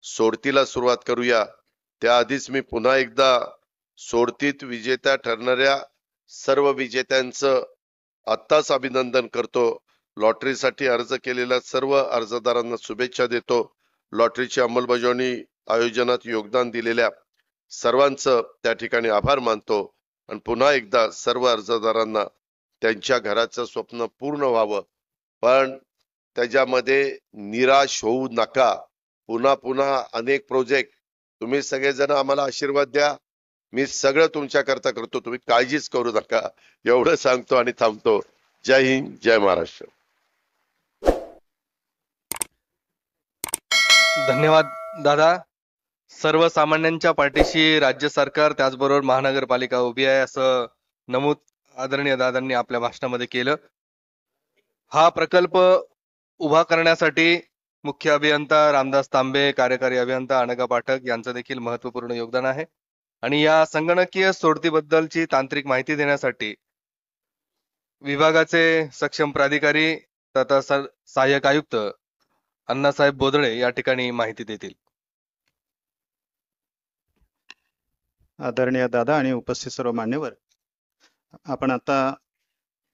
सोडतीला सुरुवात करूया. त्याआधीच मी पुन्हा एकदा सोडतीत विजेत्या ठरणाऱ्या सर्व विजेत्यांचं आत्ताच अभिनंदन करतो. लॉटरीसाठी अर्ज केलेल्या सर्व अर्जदारांना शुभेच्छा देतो. लॉटरीची अंमलबजावणी आयोजनात योगदान दिलेल्या सर्वांचं त्या ठिकाणी आभार मानतो आणि पुन्हा एकदा सर्व अर्जदारांना त्यांच्या घराचं स्वप्न पूर्ण व्हावं, पण त्याच्यामध्ये निराश होऊ नका. पुन्हा पुन्हा अनेक प्रोजेक्ट, तुम्ही सगळेजण आम्हाला आशीर्वाद द्या. मी सगळं तुमच्या करता करतो, तुम्ही काळजीच करू नका, एवढं सांगतो आणि थांबतो. जय हिंद, जय महाराष्ट्र. धन्यवाद दादा. सर्वसामान्यांच्या पाठीशी राज्य सरकार त्याचबरोबर महानगरपालिका उभी आहे असं नमूद आदरणीय दादांनी आपल्या भाषणामध्ये केलं. हा प्रकल्प उभा करण्यासाठी मुख्य अभियंता रामदास तांबे, कार्यकारी अभियंता अनघा पाठक यांचं देखील महत्वपूर्ण योगदान आहे. आणि या संगणकीय सोडतीबद्दलची तांत्रिक माहिती देण्यासाठी विभागाचे सक्षम प्राधिकारी तथा सहाय्यक आयुक्त अण्णासाहेब बोदळे या ठिकाणी माहिती देतील. आदरणीय दादा आणि उपस्थित सर्व मान्यवर, आपण आता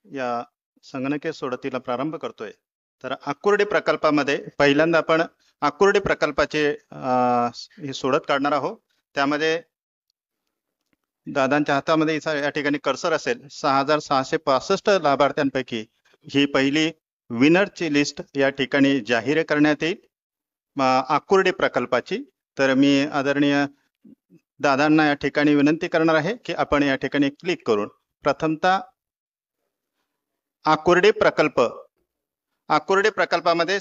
या संगणकीय सोडतीला प्रारंभ करतोय. तर आकुर्डी प्रकल्पामध्ये पहिल्यांदा आपण आकुर्डी प्रकल्पाचे हे सोडत काढणार आहोत. त्यामध्ये दादांच्या हातामध्ये या ठिकाणी कर्सर असेल. 6,665 लाभार्थ्यांपैकी ही पहिली विनरची लिस्ट या ठिकाणी जाहीर करण्यात येईल आकुर्डी प्रकल्पाची. तर मी आदरणीय दादांना या ठिकाणी विनंती करणार आहे की आपण या ठिकाणी क्लिक करून प्रथमतः आकुर्डी प्रकल्पामध्ये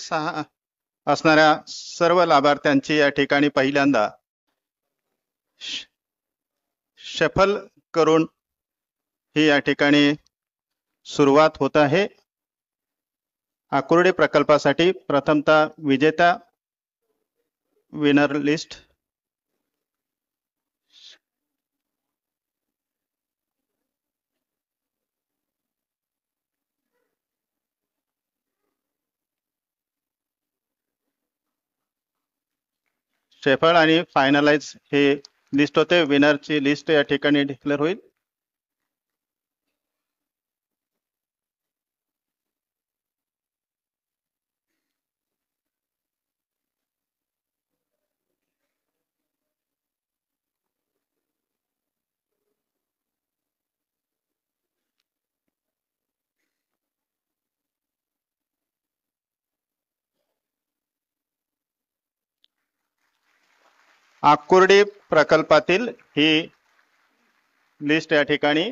असणाऱ्या सर्व लाभार्थ्यांची या ठिकाणी पहिल्यांदा शफल करून ही या ठिकाणी सुरुवात होत आहे. आकुर्डी प्रकल्पासाठी प्रथमतः विजेता विनर लिस्ट शेफळ आणि फायनलाइज हे लिस्ट होते. विनरची लिस्ट या ठिकाणी डिक्लेअर होईल. आकुर्डी प्रकल्पातील ही लिस्ट या ठिकाणी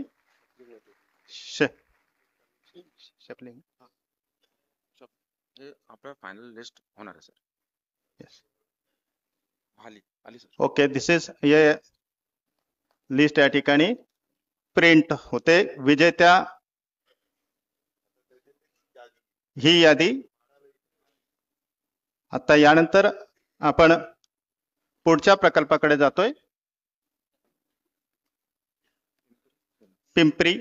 आपला फायनल लिस्ट होणार आहे सर. आली सर. ओके, दिस इज ये लिस्ट या ठिकाणी प्रिंट होते. विजेत्या ही यादी. आता यानंतर आपण पुढच्या प्रकल्पाकडे जातोय. पिंपरी.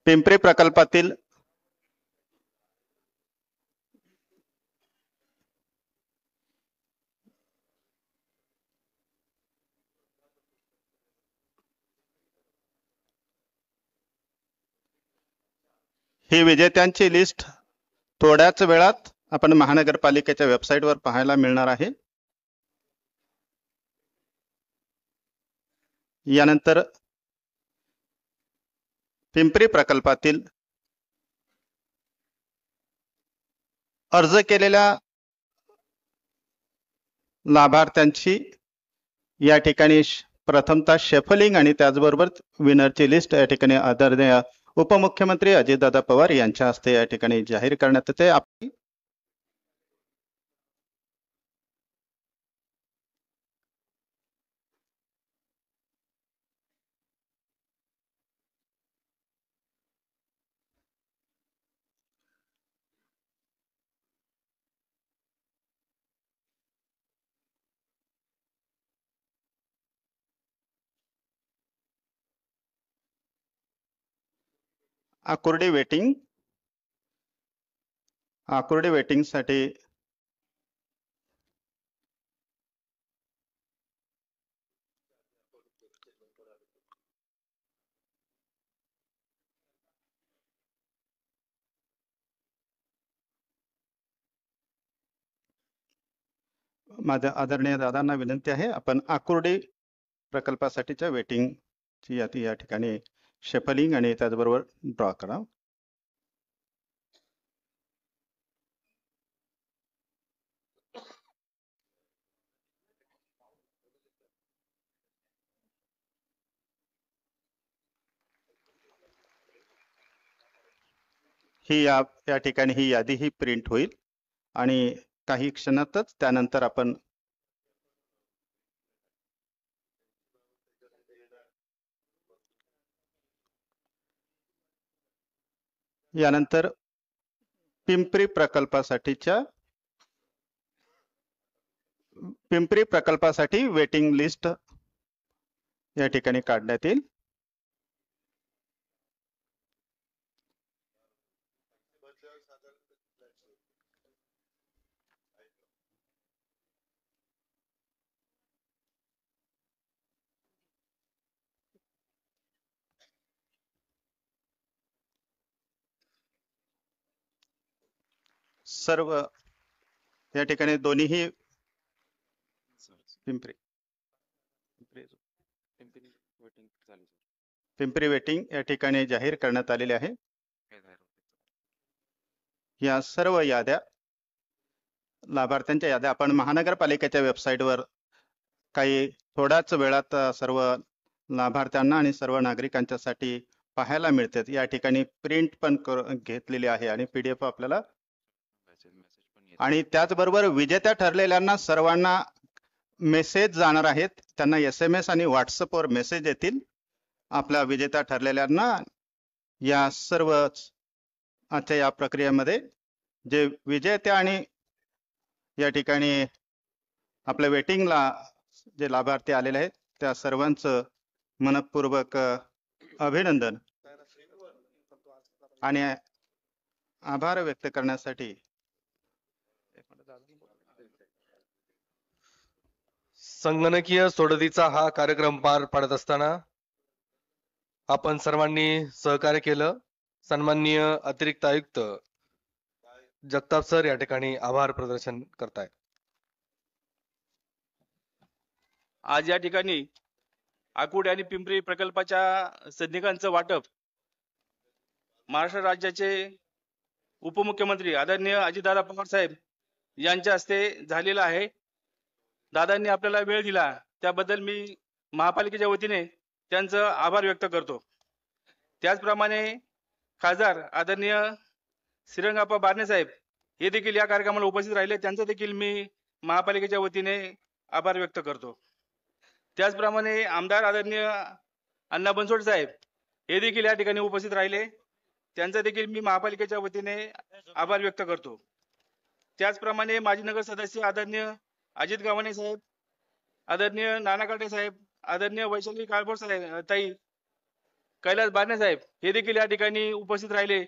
पिंपरी प्रकल्पातील ही विजेत्यांची लिस्ट थोड्याच वेळात आपण महानगरपालिकेच्या वेबसाईटवर पाहायला मिळणार आहे. यानंतर पिंपरी प्रकल्पातील अर्ज केलेल्या लाभार्थ्यांची या ठिकाणी प्रथमतः शेफलिंग आणि त्याचबरोबर विनरची लिस्ट या ठिकाणी आदरणीय उपमुख्यमंत्री अजितदादा पवार यांच्या हस्ते या ठिकाणी जाहीर करण्यात येते. आकुर्डी वेटिंग साठी माझ्या आदरणीय दादांना विनंती आहे, आपण आकुर्डी प्रकल्पासाठीच्या वेटिंगची यादी या ठिकाणी शेफलिंग आणि त्याचबरोबर ड्रॉ करा. या ठिकाणी ही यादी ही प्रिंट होईल आणि काही क्षणातच त्यानंतर आपण यानंतर पिंपरी प्रकल्पासाठी वेटिंग लिस्ट या ठिकाणी काढण्यात येईल. सर्व या ठिकाणी दोन्हीही पिंपरी वेटिंग या ठिकाणी जाहीर करण्यात आलेले आहे. या सर्व याद्या लाभार्थ्यांच्या याद्या आपण महानगरपालिकेच्या वेबसाईटवर काही थोड्याच वेळात सर्व लाभार्थ्यांना आणि सर्व नागरिकांच्यासाठी पाहायला मिळतात. या ठिकाणी प्रिंट पण घेतलेली आहे आणि PDF आपल्याला, आणि त्याचबरोबर विजेत्या ठरलेल्यांना सर्वांना मेसेज जाणार आहेत. त्यांना SMS आणि WhatsAppवर मेसेज येतील आपल्या विजेत्या ठरलेल्यांना. या सर्व आजच्या या प्रक्रियेमध्ये जे विजेत्या आणि या ठिकाणी आपल्या वेटिंगला जे लाभार्थी आलेले आहेत त्या सर्वांचं मनपूर्वक अभिनंदन आणि आभार व्यक्त करण्यासाठी संगणकीय सोडतीचा हा कार्यक्रम पार पाडत असताना आपण सर्वांनी सहकार्य केलं. सन्माननीय अतिरिक्त आयुक्त जगताप सर या ठिकाणी आभार प्रदर्शन करतायत. आज या ठिकाणी आकुर्डी आणि पिंपरी प्रकल्पाच्या सदनिकांचं वाटप महाराष्ट्र राज्याचे उपमुख्यमंत्री आदरणीय अजितदादा पवार साहेब यांच्या हस्ते झालेलं आहे. दादांनी आपल्याला वेळ दिला त्याबद्दल मी महापालिकेच्या वतीने त्यांचं आभार व्यक्त करतो. त्याचप्रमाणे खासदार आदरणीय श्रीरंगाप्पा बारणे साहेब हे देखील या कार्यक्रमाला उपस्थित राहिले, त्यांचं देखील मी महापालिकेच्या वतीने आभार व्यक्त करतो. त्याचप्रमाणे आमदार आदरणीय अण्णा बनसोड साहेब हे देखील या ठिकाणी उपस्थित राहिले, त्यांचा देखील मी महापालिकेच्या वतीने आभार व्यक्त करतो. त्याचप्रमाणे माजी नगर सदस्य आदरणीय अजित गावाणे साहेब, आदरणीय नाना काटे साहेब, आदरणीय वैशाली काळभोर साहेब ताई, कैलास बारणे साहेब हे देखील या ठिकाणी उपस्थित राहिले,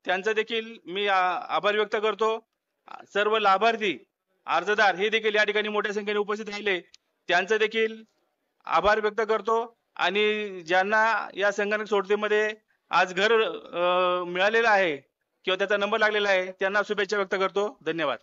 त्यांचा देखील मी आभार व्यक्त करतो. सर्व लाभार्थी अर्जदार हे देखील या ठिकाणी मोठ्या संख्येने उपस्थित राहिले, त्यांचं देखील आभार व्यक्त करतो. आणि ज्यांना या संगणक सोडतीमध्ये आज घर मिळालेलं आहे किंवा त्याचा नंबर लागलेला आहे त्यांना शुभेच्छा व्यक्त करतो. धन्यवाद.